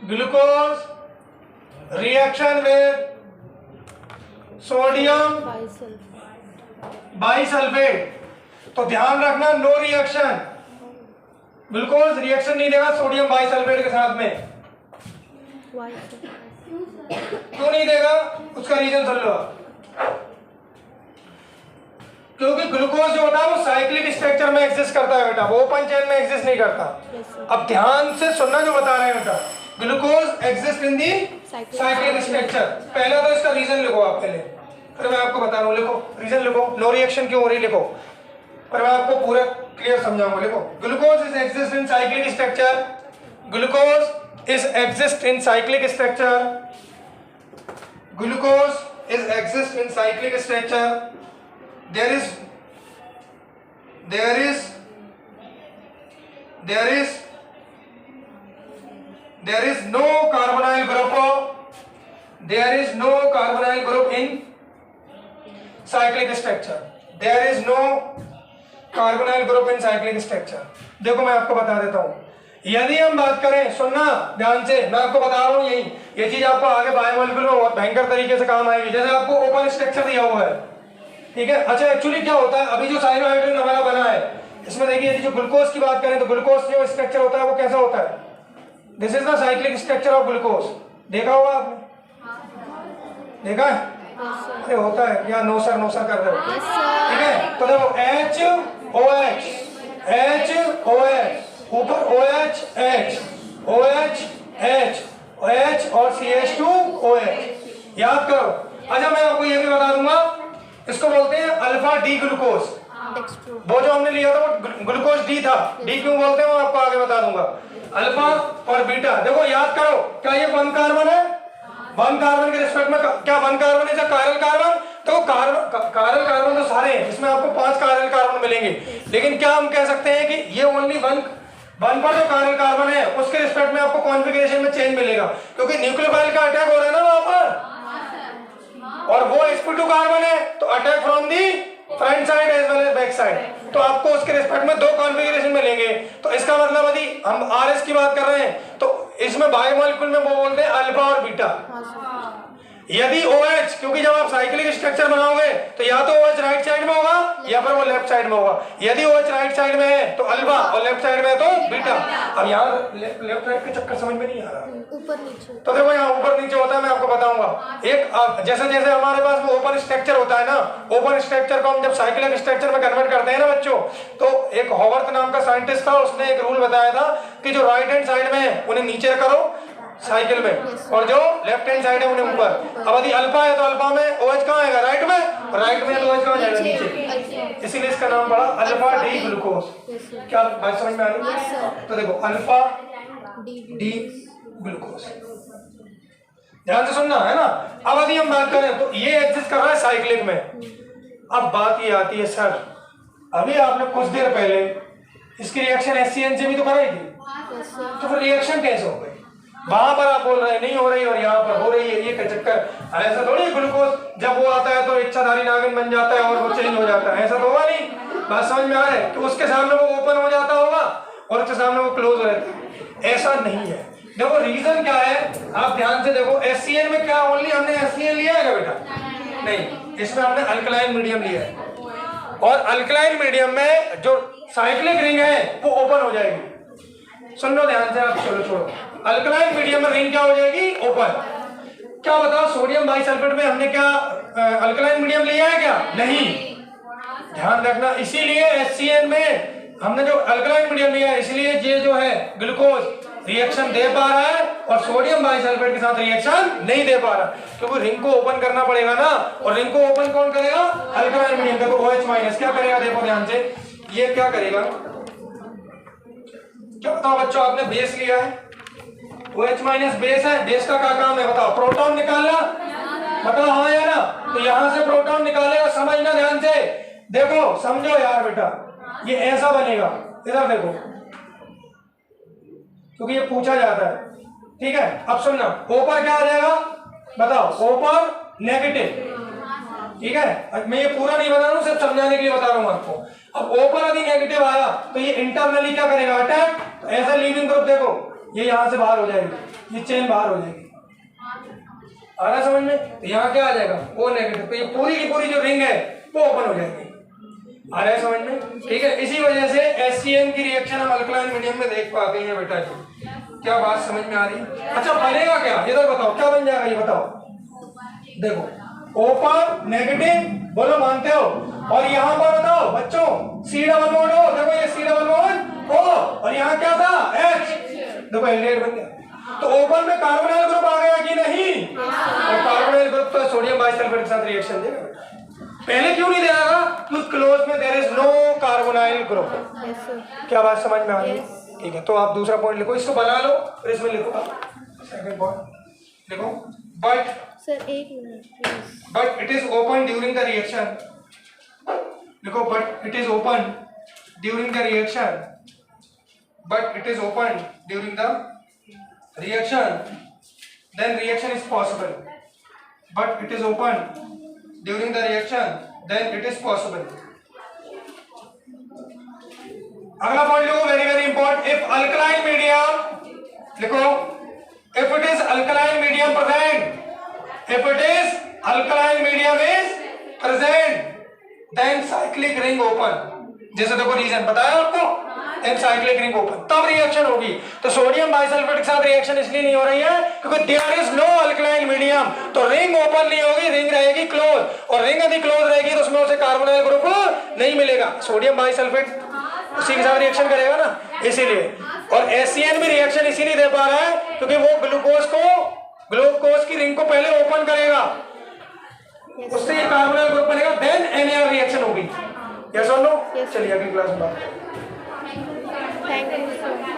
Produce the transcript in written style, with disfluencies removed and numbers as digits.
Glucose reaction with sodium bisulphate. तो ध्यान रखना नो रिएक्शन, ग्लूकोज रिएक्शन नहीं देगा सोडियम बाइसल्फेट के साथ में। क्यों नहीं देगा उसका रीजन सुन लो। क्योंकि ग्लूकोज जो होता है वो साइक्लिक स्ट्रक्चर में एग्जिस्ट करता है बेटा, वो ओपन चेन में एग्जिस्ट नहीं करता। अब ध्यान से सुनना जो बता रहे हैं बेटा, glucose exist in the cyclic structure. पहला तो इसका रीजन लिखो आप पहले, फिर मैं आपको बता रहा हूँ। लिखो रीजन, लिखो नो रिएक्शन क्यों हो रही लिखो, पर मैं आपको पूरा क्लियर समझाऊंगा। लिखो glucose is exist in cyclic structure, glucose is exist in cyclic structure, glucose is exist in cyclic structure. there is no carbonyl group in cyclic structure, there is no carbonyl group in cyclic structure। देखो मैं आपको बता देता हूँ, यदि हम बात करें, सुनना ध्यान से, मैं आपको बता रहा हूँ ये चीज आपको आगे बायोमोलिक्यूल में बहुत भयंकर तरीके से काम आएगी। जैसे आपको ओपन स्ट्रक्चर दिया हुआ है, ठीक है। अच्छा एक्चुअली क्या होता है, अभी जो साइनोहाइड्रिन हमारा बना है इसमें देखिए, जो ग्लूकोज की बात करें तो ग्लूकोज जो स्ट्रक्चर होता है वो कैसा होता है, this is the cyclic structure of glucose. देखा होगा आपने, देखा है? अरे होता है क्या, नो सर कर रहे हो, ठीक है। तो देखो HOH ऊपर OH H और CH2OH, याद करो। अच्छा मैं आपको ये भी बता दूंगा, इसको बोलते हैं अल्फा डी ग्लूकोज। वो जो हमने लिया था वो ग्लूकोज डी था, डी क्यों बोलते हैं वो आपको आगे बता दूंगा। अल्फा और बीटा, देखो याद करो, क्या ये वन कार्बन है? वन कार्बन के रिस्पेक्ट में क्या one carbon is a chiral carbon? तो कायरल कार्बन तो सारे हैं, इसमें आपको 5 कायरल कार्बन मिलेंगे, लेकिन क्या हम कह सकते हैं कि ये ओनली वन पर जो कायरल कार्बन है उसके रिस्पेक्ट में आपको कॉन्फ़िगरेशन में चेंज मिलेगा, क्योंकि न्यूक्लियोफाइल का अटैक हो रहा है ना वहां पर, और वो sp2 कार्बन है, तो attack from the front side as well as back side, तो आपको उसके रिस्पेक्ट में 2 कॉन्फ़िगरेशन मिलेंगे। तो इसका मतलब यदि हम RS की बात कर रहे हैं तो इसमें बायोमोलिक्यूल में वो बोलते हैं अल्फा और बीटा। यदि OH, क्योंकि जब आप साइक्लिक स्ट्रक्चर बनाओगे तो या तो OH राइट साइड में होगा या फिर वो लेफ्ट साइड में होगा। यदि OH राइट साइड में है तो अल्फा और लेफ्ट साइड में है तो बीटा। अब यहाँ लेफ्ट राइट के चक्कर समझ में नहीं आ रहा, ऊपर नीचे, तो देखो यहाँ ऊपर नीचे होता है, मैं आपको बताऊंगा। एक जैसे जैसे हमारे पास वो ओपन स्ट्रक्चर होता है ना, ओपन स्ट्रक्चर को हम जब साइक्लिक स्ट्रक्चर में कन्वर्ट करते हैं ना बच्चों, तो एक हॉवर्थ नाम का साइंटिस्ट था, उसने एक रूल बताया था कि जो राइट हैंड साइड में है उन्हें नीचे करो साइकिल में, और जो लेफ्ट हैंड साइड है उन्हें ऊपर। अब यदि अल्फा है तो अल्फा में OH कहाँ आएगा, राइट में, राइट में तो OH कहाँ जाएगा, नीचे। इसीलिए इसका नाम पड़ा अल्फा डी ग्लूकोज। क्या बात समझ में आ रही है? तो देखो अल्फा डी ग्लूकोज, ध्यान से सुनना है ना। अब यदि हम बात करें तो ये एग्जिस्ट कर रहा है साइक्लिक में। अब बात ये आती है, सर अभी आपने कुछ देर पहले इसकी रिएक्शन HCN से भी तो कराई थी, तो फिर रिएक्शन कैसे हो गई? वहां पर आप बोल रहे हैं नहीं हो रही और यहाँ पर हो रही है, ये क्या चक्कर? ऐसा थोड़ी ग्लूकोज जब वो आता है तो इच्छाधारी नागिन बन जाता है और वो चेंज हो जाता है, ऐसा तो होगा नहीं। बात समझ में आ रहा है? तो उसके सामने वो ओपन हो जाता होगा और उसके सामने वो क्लोज रहता है, ऐसा नहीं है। देखो रीजन क्या है, आप ध्यान से देखो। HCN में क्या ओनली हमने HCN लिया है क्या बेटा? नहीं, इसमें हमने अल्कलाइन मीडियम लिया है, और अल्कलाइन मीडियम में जो साइक्लिक रिंग है वो ओपन हो जाएगी। सुन लो ध्यान से आप, चलो छोड़ो। अल्कलाइन मीडियम में रिंग क्या हो जाएगी, ओपन। क्या बताओ सोडियम बाइसल्फेट में हमने क्या अल्कलाइन मीडियम लिया है क्या? नहीं, ध्यान रखना। इसीलिए HCN में हमने जो अल्कलाइन मीडियम लिया है, इसलिए ये जो है ग्लूकोज रिएक्शन दे पा रहा है और सोडियम बाइसल्फेट के साथ रिएक्शन नहीं दे पा रहा, क्योंकि रिंग को ओपन करना पड़ेगा ना, और रिंग को ओपन कौन करेगा? Alkaline medium. देखो OH- क्या करेगा, देखो ध्यान से, ये क्या करेगा, क्या बताओ बच्चों, आपने बेस लिया है, OH- बेस है, बेस का क्या काम है बताओ? प्रोटॉन निकालना, बताओ हाँ या ना? तो यहां से प्रोटॉन निकालेगा, समझना ध्यान से, देखो समझो यार बेटा, ये ऐसा बनेगा, इधर देखो, क्योंकि ये पूछा जाता है, ठीक है। अब सुनना, ऊपर क्या आ जाएगा बताओ? ऊपर नेगेटिव, ठीक है। मैं ये पूरा नहीं बता रहा हूं, सिर्फ समझाने के लिए बता रहा हूं आपको। अब ऊपर यदि नेगेटिव आया तो ये इंटरनली क्या करेगा? अटैक। तो ऐसा लीविंग ग्रुप देखो, ये यहाँ से बाहर हो जाएगी, ये चेन बाहर हो जाएगी। आ रहा समझ में? तो यहाँ क्या आ जाएगा? O negative. तो ये पूरी की पूरी जो रिंग है वो ओपन हो जाएगी। आ रहा है समझ में? ठीक है। इसी वजह से HCN की रिएक्शन हम अल्कलाइन मीडियम में देख पाते हैं बेटा जी। क्या बात समझ में आ रही है? अच्छा बनेगा क्या? इधर बताओ क्या बन जाएगा, ये बताओ। देखो ओपन नेगेटिव बोलो, मानते हो? और यहाँ पर बताओ बच्चों C डबल बॉन्ड O, देखो ये C डबल बॉन्ड O, और यहाँ क्या था H, देखो एल्डिहाइड बन गया। तो ओपन में कार्बोनाइल ग्रुप आ गया कि नहीं? और कार्बोनाइल ग्रुप तो सोडियम बाइसल्फेट के साथ रिएक्शन देगा। पहले क्यों नहीं देगा? क्योंकि क्लोज में there is no carbonyl group. क्या बात समझ में आ रही है? ठीक है। तो आप दूसरा पॉइंट लिखो, इसको बना लो फिर इसमें लिखो सेकंड पॉइंट लिखो। बट सर एक minute please. But it is open during the reaction, लिखो but it is open during the reaction, but it is open during the reaction, then reaction is possible. But it is open during the reaction, then it is possible. अगला point लिखो, very very important. If alkaline medium, लिखो if it is alkaline medium present, if it is alkaline medium is present, then cyclic ring open. जैसे देखो reason बताया आपको, cyclic ring open, तब reaction होगी। तो सोडियम बाइसल्फेट के साथ रिएक्शन इसलिए नहीं हो रही है क्योंकि there is no alkaline medium, तो रिंग ओपन नहीं होगी, रिंग रहेगी क्लोज, और रिंग यदि क्लोज रहेगी तो उसमें उसे कार्बोनाइल ग्रुप नहीं मिलेगा। सोडियम बाइसल्फेट उसी के साथ रिएक्शन करेगा ना, इसीलिए। और HCN भी रिएक्शन इसीलिए दे पा रहा है क्योंकि वो ग्लूकोज की रिंग को पहले ओपन करेगा, उससे ये कार्बोनाइल ग्रुप बनेगा, देन NAR रिएक्शन होगी। यस और नो? चलिए अगली क्लास में बात। Thank you sir.